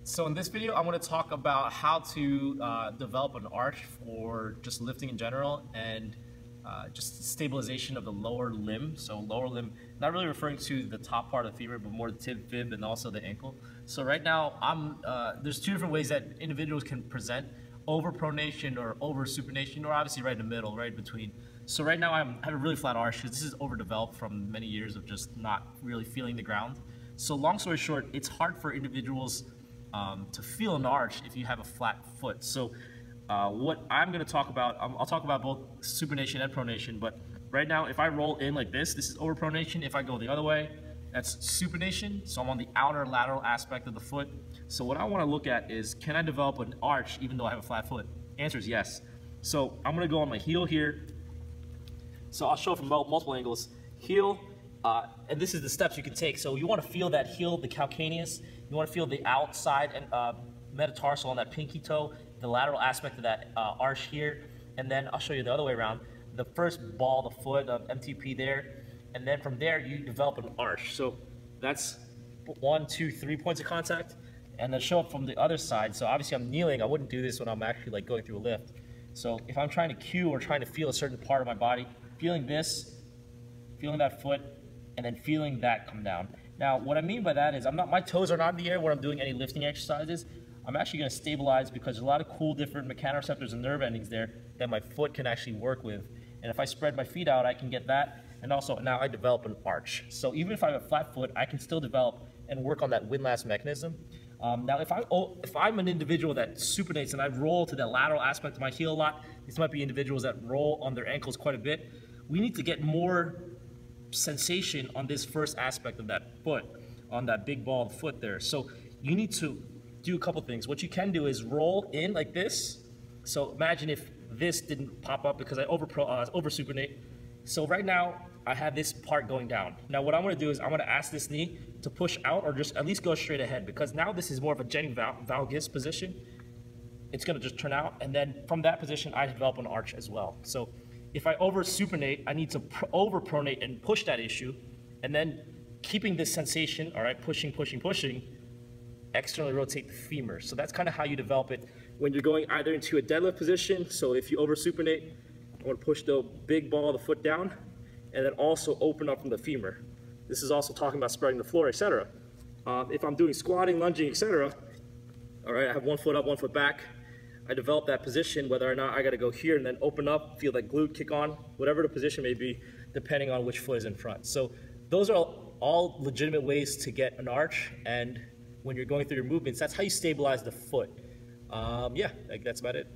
So in this video, I want to talk about how to develop an arch for just lifting in general and just stabilization of the lower limb. So lower limb, not really referring to the top part of the femur, but more the tib, fib, and also the ankle. So right now, there's two different ways that individuals can present: overpronation or oversupination, or obviously right in the middle, right between. So right now I have a really flat arch because this is overdeveloped from many years of just not really feeling the ground. So long story short, it's hard for individuals to feel an arch if you have a flat foot. So what I'm going to talk about, I'll talk about both supination and pronation, but right now if I roll in like this is overpronation. If I go the other way, that's supination. So I'm on the outer lateral aspect of the foot. So what I want to look at is, can I develop an arch even though I have a flat foot? Answer is yes. So I'm going to go on my heel here. So I'll show it from multiple angles. Heel, and this is the steps you can take. So you want to feel that heel, the calcaneus. You want to feel the outside and metatarsal on that pinky toe, the lateral aspect of that arch here. And then I'll show you the other way around. The first ball of the foot, MTP there. And then from there, you develop an arch. So that's 1, 2, 3 points of contact. And then show up from the other side. So obviously I'm kneeling. I wouldn't do this when I'm actually like going through a lift. So if I'm trying to cue or trying to feel a certain part of my body, feeling this, feeling that foot, and then feeling that come down. Now, what I mean by that is my toes are not in the air when I'm doing any lifting exercises. I'm actually going to stabilize because there's a lot of cool different mechanoreceptors and nerve endings there that my foot can actually work with. And if I spread my feet out, I can get that. And also now I develop an arch. So even if I have a flat foot, I can still develop and work on that windlass mechanism. Now, if I'm an individual that supinates and I roll to the lateral aspect of my heel a lot, these might be individuals that roll on their ankles quite a bit. We need to get more sensation on this first aspect of that foot, on that big ball of the foot there. So you need to do a couple things. What you can do is roll in like this. So imagine if this didn't pop up because I oversupinate. So right now I have this part going down. Now what I'm going to do is I'm going to ask this knee to push out or just at least go straight ahead, because now this is more of a genu valgus position. It's going to just turn out, and then from that position I develop an arch as well. So if I oversupinate, I need to overpronate and push that issue, and then keeping this sensation, all right, pushing, externally rotate the femur. So that's kind of how you develop it when you're going either into a deadlift position. So if you oversupinate, I want to push the big ball of the foot down, and then also open up from the femur. This is also talking about spreading the floor, etc. If I'm doing squatting, lunging, etc., all right, I have one foot up, one foot back. I develop that position, whether or not I got to go here and then open up, feel that glute kick on, whatever the position may be, depending on which foot is in front. So those are all legitimate ways to get an arch, and when you're going through your movements, that's how you stabilize the foot. Yeah, that's about it.